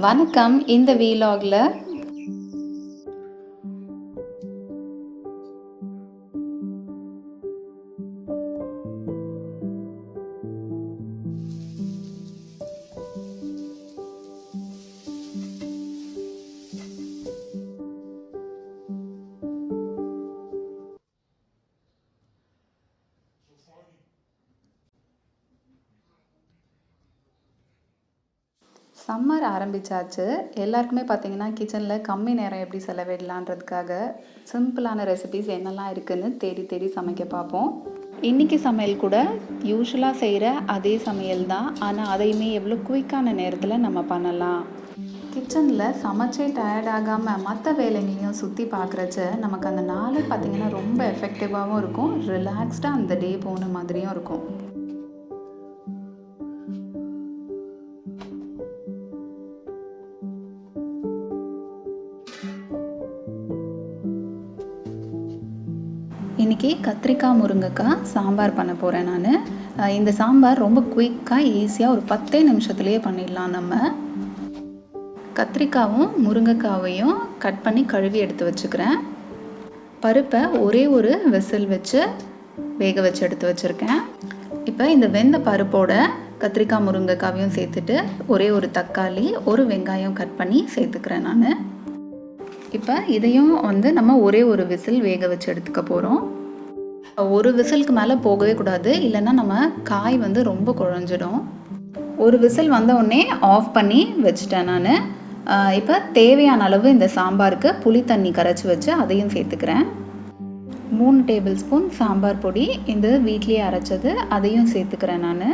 வணக்கம். இந்த வீலாக்ல சம்மர் ஆரம்பிச்சாச்சு. எல்லாருக்குமே பார்த்தீங்கன்னா, கிச்சனில் கம்மி நேரம் எப்படி செலவிடலான்றதுக்காக சிம்பிளான ரெசிபீஸ் என்னெல்லாம் இருக்குன்னு தேடி தேடி சமைக்க பார்ப்போம். இன்றைக்கி சமையல் கூட யூஷுவலாக செய்கிற அதே சமையல் தான். ஆனால் அதையுமே எவ்வளோ குயிக்கான நேரத்தில் நம்ம பண்ணலாம். கிச்சனில் சமைச்சே டயர்ட் ஆகாமல் மற்ற வேலைங்களையும் சுற்றி பார்க்குறச்ச நமக்கு அந்த நாள் பார்த்திங்கன்னா ரொம்ப எஃபெக்டிவாகவும் இருக்கும். ரிலாக்ஸ்டாக அந்த டே போன மாதிரியும் இருக்கும். இன்றைக்கி கத்திரிக்காய் முருங்கைக்காய் சாம்பார் பண்ண போகிறேன் நான். இந்த சாம்பார் ரொம்ப குயிக்காக ஈஸியாக ஒரு 10 நிமிஷத்துலேயே பண்ணிடலாம் நம்ம. கத்திரிக்காயும் முருங்கைக்காவையும் கட் பண்ணி கழுவி எடுத்து வச்சுக்கிறேன். பருப்பை ஒரே ஒரு விசில் வச்சு வேக வச்சு எடுத்து வச்சுருக்கேன். இப்போ இந்த வெந்த பருப்போட கத்திரிக்காய் முருங்கைக்காவையும் சேர்த்துட்டு ஒரே ஒரு தக்காளி, ஒரு வெங்காயம் கட் பண்ணி சேர்த்துக்கிறேன் நான். இப்போ இதையும் நம்ம ஒரே ஒரு விசில் வேக வச்சு எடுத்துக்க போகிறோம். ஒரு விசிலுக்கு மேலே போகவே கூடாது, இல்லைன்னா நம்ம காய் ரொம்ப குழஞ்சிடும். ஒரு விசில் வந்த உடனே ஆஃப் பண்ணி வச்சுட்டேன் நான். இப்போ தேவையான அளவு இந்த சாம்பாருக்கு புளி தண்ணி கரைச்சி வச்சு அதையும் சேர்த்துக்கிறேன். 3 டேபிள் ஸ்பூன் சாம்பார் பொடி, இந்த வீட்லேயே அரைச்சது, அதையும் சேர்த்துக்கிறேன் நான்.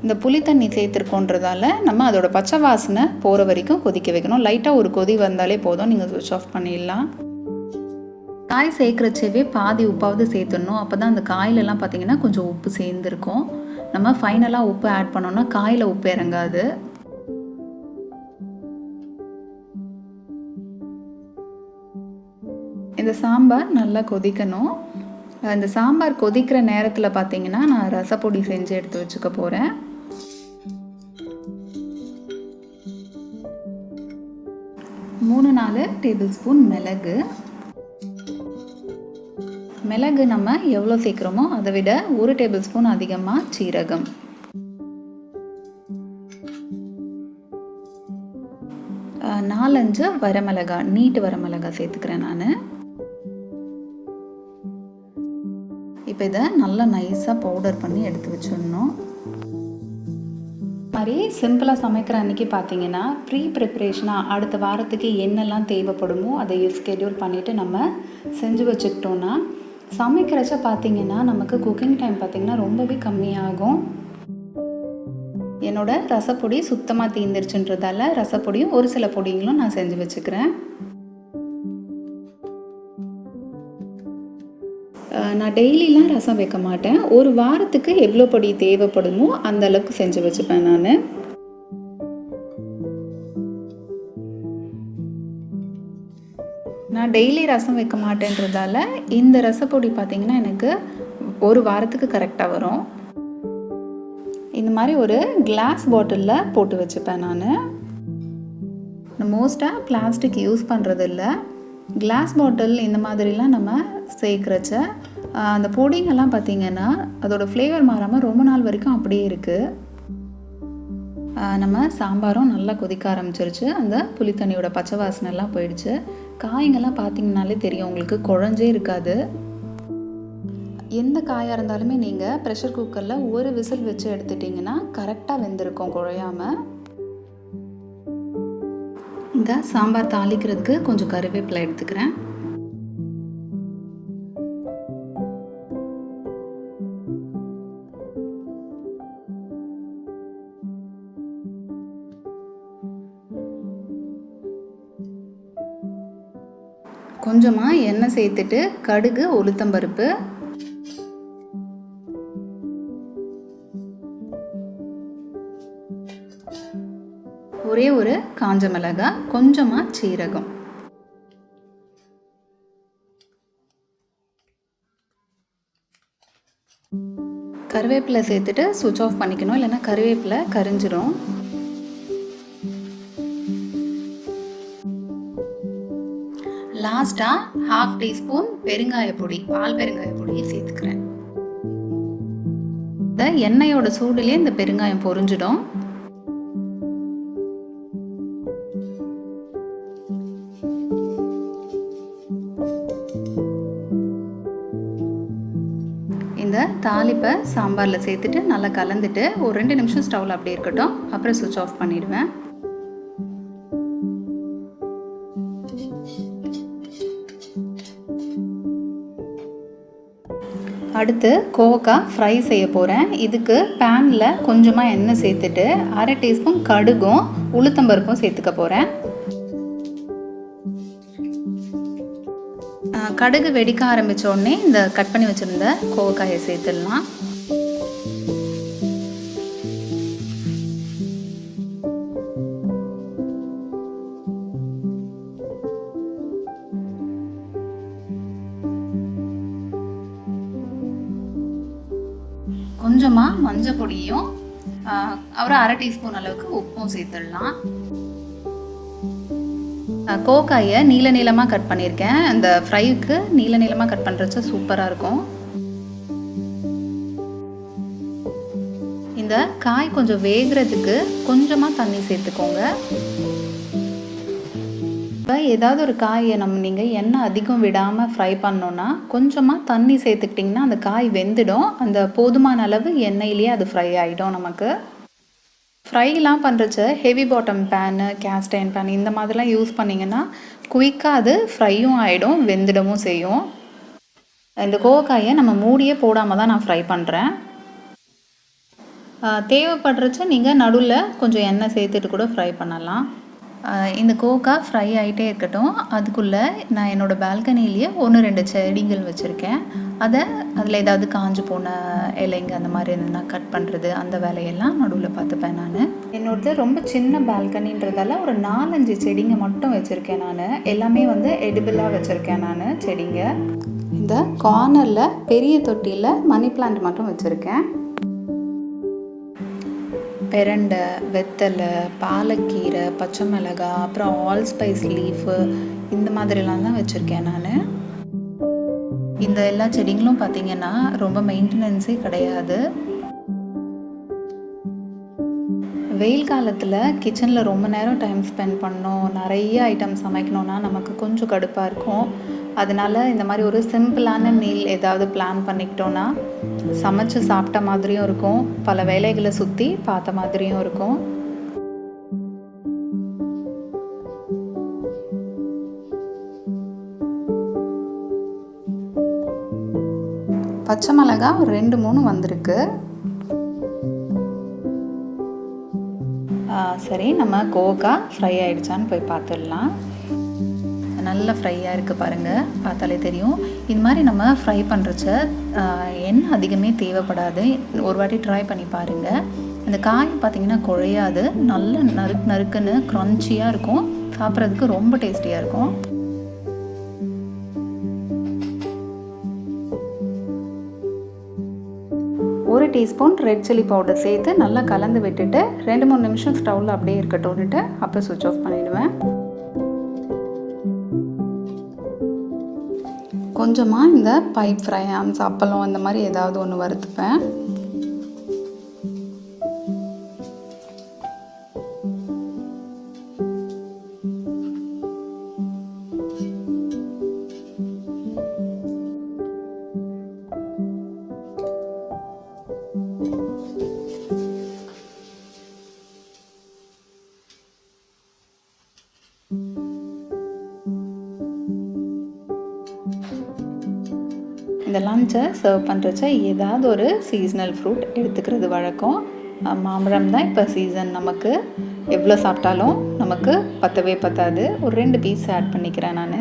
இந்த புளி தண்ணி சேர்த்துருக்கோன்றதால நம்ம அதோட பச்சை வாசனை போகிற வரைக்கும் கொதிக்க வைக்கணும். லைட்டாக ஒரு கொதி வந்தாலே போதும், நீங்கள் ஸ்விட்ச் ஆஃப் பண்ணிடலாம். காய் சேர்க்குறச்சவே பாதி உப்பாவது சேர்த்துடணும். அப்போ தான் அந்த காயிலெல்லாம் பார்த்திங்கன்னா கொஞ்சம் உப்பு சேர்ந்துருக்கும். நம்ம ஃபைனலாக உப்பு ஆட் பண்ணோன்னா காயில் உப்பு இறங்காது. இந்த சாம்பார் நல்லா கொதிக்கணும். இந்த சாம்பார் கொதிக்கிற நேரத்தில் பார்த்திங்கன்னா நான் ரசப்பொடி செஞ்சு எடுத்து வச்சுக்க போகிறேன். மூணு 4 டேபிள் ஸ்பூன் மிளகு. மிளகு நம்ம எவ்வளோ சேர்க்குறோமோ அதை விட 1 டேபிள் ஸ்பூன் அதிகமாக சீரகம். நாலஞ்சு வரமிளகாய், நீட்டு வரமிளகாய் சேர்த்துக்கிறேன் நான். இப்போ இதை நல்லா நைஸாக பவுடர் பண்ணி எடுத்து வச்சிடணும். மாதிரி சிம்பிளாக சமைக்கிற அன்றைக்கி பார்த்தீங்கன்னா ப்ரீ ப்ரிப்ரேஷனாக அடுத்த வாரத்துக்கு என்னெல்லாம் தேவைப்படுமோ அதை ஸ்கெடியூல் பண்ணிவிட்டு நம்ம செஞ்சு வச்சுக்கிட்டோன்னா சமைக்கிறச்ச பார்த்திங்கன்னா நமக்கு குக்கிங் டைம் பார்த்திங்கன்னா ரொம்பவே கம்மியாகும். என்னோடய ரசப்பொடி சுத்தமாக தீர்ந்துருச்சுன்றதால ரசப்பொடியும் ஒரு சில பொடிங்களும் நான் செஞ்சு வச்சுக்கிறேன். நான் டெய்லிலாம் ரசம் வைக்க மாட்டேன். ஒரு வாரத்துக்கு எவ்வளோ பொடி தேவைப்படுமோ அந்த அளவுக்கு செஞ்சு வச்சுப்பேன் நான். நான் டெய்லி ரசம் வைக்க மாட்டேன்றதால இந்த ரசப்பொடி பார்த்திங்கன்னா எனக்கு ஒரு வாரத்துக்கு கரெக்டாக வரும். இந்த மாதிரி ஒரு கிளாஸ் பாட்டிலில் போட்டு வச்சுப்பேன் நான். மோஸ்ட்டாக பிளாஸ்டிக் யூஸ் பண்ணுறதில்ல. கிளாஸ் பாட்டில் இந்த மாதிரிலாம் நம்ம சேர்க்குறச்ச அந்த பொடிங்கெல்லாம் பார்த்திங்கன்னா அதோடய ஃப்ளேவர் மாறாமல் ரொம்ப நாள் வரைக்கும் அப்படியே இருக்குது. நம்ம சாம்பாரும் நல்லா கொதிக்க ஆரம்பிச்சிருச்சு. அந்த புளித்தண்ணியோட பச்சை வாசனைலாம் போயிடுச்சு. காய்ங்கெல்லாம் பார்த்திங்கனாலே தெரியும் உங்களுக்கு, குழஞ்சே இருக்காது. எந்த காயாக இருந்தாலுமே நீங்கள் ப்ரெஷர் குக்கரில் ஒரு விசில் வச்சு எடுத்துட்டிங்கன்னா கரெக்டாக வெந்திருக்கும் குழையாமல். இந்த சாம்பார் தாளிக்கிறதுக்கு கொஞ்சம் கருவேப்பிலை எடுத்துக்கிறேன். கொஞ்சமாக எண்ணெய் சேர்த்துட்டு கடுகு, உளுத்தம்பருப்பு, ஒரே ஒரு காஞ்ச மிளகாய், கொஞ்சமாக சீரகம். கருவேப்பிலை சேர்த்துட்டு ஸ்விட்ச் ஆஃப் பண்ணிக்கணும், இல்லைன்னா கருவேப்பிலை கரிஞ்சிடும். லாஸ்ட்டாக 1/2 டீஸ்பூன் பெருங்காய பொடி, பால் பெருங்காய பொடி சேர்த்துக்கிறேன். இந்த எண்ணெயோட சூடுலேயே இந்த பெருங்காயம் பொரிஞ்சிடும். இந்த தாளிப்பை சாம்பாரில் சேர்த்துட்டு நல்லா கலந்துட்டு ஒரு 2 நிமிஷம் ஸ்டவ்வில் அப்படியே இருக்கட்டும். அப்புறம் ஸ்விட்ச் ஆஃப் பண்ணிடுவேன். அடுத்து கோவக்காய் ஃப்ரை செய்ய போகிறேன். இதுக்கு பேனில் கொஞ்சமாக எண்ணெய் சேர்த்துட்டு 1/2 டீஸ்பூன் கடுகும் உளுத்தம்பருப்பும் சேர்த்துக்க போகிறேன். கடுகு வெடிக்க ஆரம்பித்த உடனே இந்த கட் பண்ணி வச்சுருந்த கோவக்காயை சேர்த்துடலாம். கொஞ்சமாக மஞ்சள் பொடியும் ஒரு 1/2 டீஸ்பூன் அளவுக்கு உப்பும் சேர்த்துடலாம். கோவக்காயை நீள நீளமாக கட் பண்ணியிருக்கேன். அந்த ஃப்ரைக்கு நீள நீளமாக கட் பண்ணுறச்ச சூப்பராக இருக்கும். இந்த காய் கொஞ்சம் வேகிறதுக்கு கொஞ்சமாக தண்ணி சேர்த்துக்கோங்க. இப்போ ஏதாவது ஒரு காயை நீங்கள் எண்ணெய் அதிகம் விடாமல் ஃப்ரை பண்ணோன்னா கொஞ்சமாக தண்ணி சேர்த்துக்கிட்டிங்கன்னா அந்த காய் வெந்துடும். அந்த போதுமான அளவு எண்ணெயிலேயே அது ஃப்ரை ஆகிடும். நமக்கு ஃப்ரைலாம் பண்ணுறச்ச heavy bottom pan, cast iron pan இந்த மாதிரிலாம் யூஸ் பண்ணிங்கன்னா குயிக்காக அது ஃப்ரையும் ஆகிடும், வெந்துடவும் செய்யும். இந்த கோவக்காயை நம்ம மூடியே போடாமல் தான் நான் ஃப்ரை பண்ணுறேன். தேவைப்படுறச்ச நீங்கள் நடுவில் கொஞ்சம் எண்ணெய் சேர்த்துட்டு கூட ஃப்ரை பண்ணலாம். இந்த கோவக்காய் ஃப்ரை ஆகிட்டே இருக்கட்டும். அதுக்குள்ளே நான் என்னோடய பால்கனிலேயே 1-2 செடிகள் வச்சுருக்கேன். அதில் ஏதாவது காஞ்சு போன இலைங்க அந்த மாதிரி இருந்ததுன்னா கட் பண்ணுறது, அந்த வேலையெல்லாம் நடுவில் பார்த்துப்பேன் நான். என்னோடது ரொம்ப சின்ன பால்கனின்றதால ஒரு 4-5 செடிங்க மட்டும் வச்சுருக்கேன் நான். எல்லாமே எடிபிளாக வச்சுருக்கேன் நான் செடிங்க. இந்த கார்னரில் பெரிய தொட்டியில் மணி பிளான்ட் மட்டும் வச்சுருக்கேன். பெரண்டை, வெத்தலை, பாலக்கீரை, பச்சை மிளகாய், அப்புறம் ஆல் ஸ்பைஸ் லீஃபு இந்த மாதிரிலாம் தான் வச்சுருக்கேன் நான். இந்த எல்லா செடிங்களும் பார்த்திங்கன்னா ரொம்ப மெயின்டெனன்ஸே கிடையாது. வெயில் காலத்தில் கிச்சனில் ரொம்ப நேரம் டைம் ஸ்பெண்ட் பண்ணோம், நிறைய ஐட்டம் சமைக்கணுன்னா நமக்கு கொஞ்சம் கடுப்பாக இருக்கும். அதனால் இந்த மாதிரி ஒரு சிம்பிளான மீல் ஏதாவது பிளான் பண்ணிக்கிட்டோன்னா சமைச்சு சாப்பிட்ட மாதிரியும் இருக்கும், பல வேலைகளை சுற்றி பார்த்த மாதிரியும் இருக்கும். பச்சை மிளகாய் 2-3 வந்திருக்கு. சரி, நம்ம கோவக்காய் ஃப்ரை ஆகிடுச்சான்னு போய் பார்த்துடலாம். நல்லா ஃப்ரையாக இருக்குது பாருங்கள், பார்த்தாலே தெரியும். இது மாதிரி நம்ம ஃப்ரை பண்ணுறச்ச எண்ணெய் அதிகமே தேவைப்படாது. ஒரு வாட்டி ட்ரை பண்ணி பாருங்கள். இந்த காய் பார்த்திங்கன்னா குழையாது, நல்ல நறுக்குன்னு க்ரன்ச்சியாக இருக்கும். சாப்பிட்றதுக்கு ரொம்ப டேஸ்டியாக இருக்கும். ஒரு டீஸ்பூன் ரெட் சில்லி பவுடர் சேர்த்து நல்லா கலந்து விட்டுட்டு 2-3 நிமிஷம் ஸ்டவ்வில் அப்படியே இருக்கட்டும்னுட்டு அப்புறம் சுவிட்ச் ஆஃப் பண்ணிவிடுவேன். கொஞ்சமாக இந்த பைப் ஃப்ரை, அப்பளம் இந்த மாதிரி ஏதாவது ஒன்று வறுத்துப்பேன். இந்த லஞ்சை சர்வ் பண்ணுறச்ச ஏதாவது ஒரு சீஸ்னல் ஃப்ரூட் எடுத்துக்கிறது வழக்கம். மாம்பழம் தான் இப்போ சீசன். நமக்கு எவ்வளோ சாப்பிட்டாலும் நமக்கு பத்தவே பத்தாது. ஒரு 2 பீஸ் ஆட் பண்ணிக்கிறேன் நான்.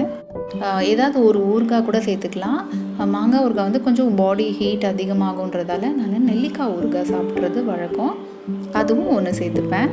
ஏதாவது ஒரு ஊறுகாய் கூட சேர்த்துக்கலாம். மாங்காய் ஊறுகாய் கொஞ்சம் பாடி ஹீட் அதிகமாகுன்றதால நான் நெல்லிக்காய் ஊறுகாய் சாப்பிட்றது வழக்கம். அதுவும் ஒன்று சேர்த்துப்பேன்.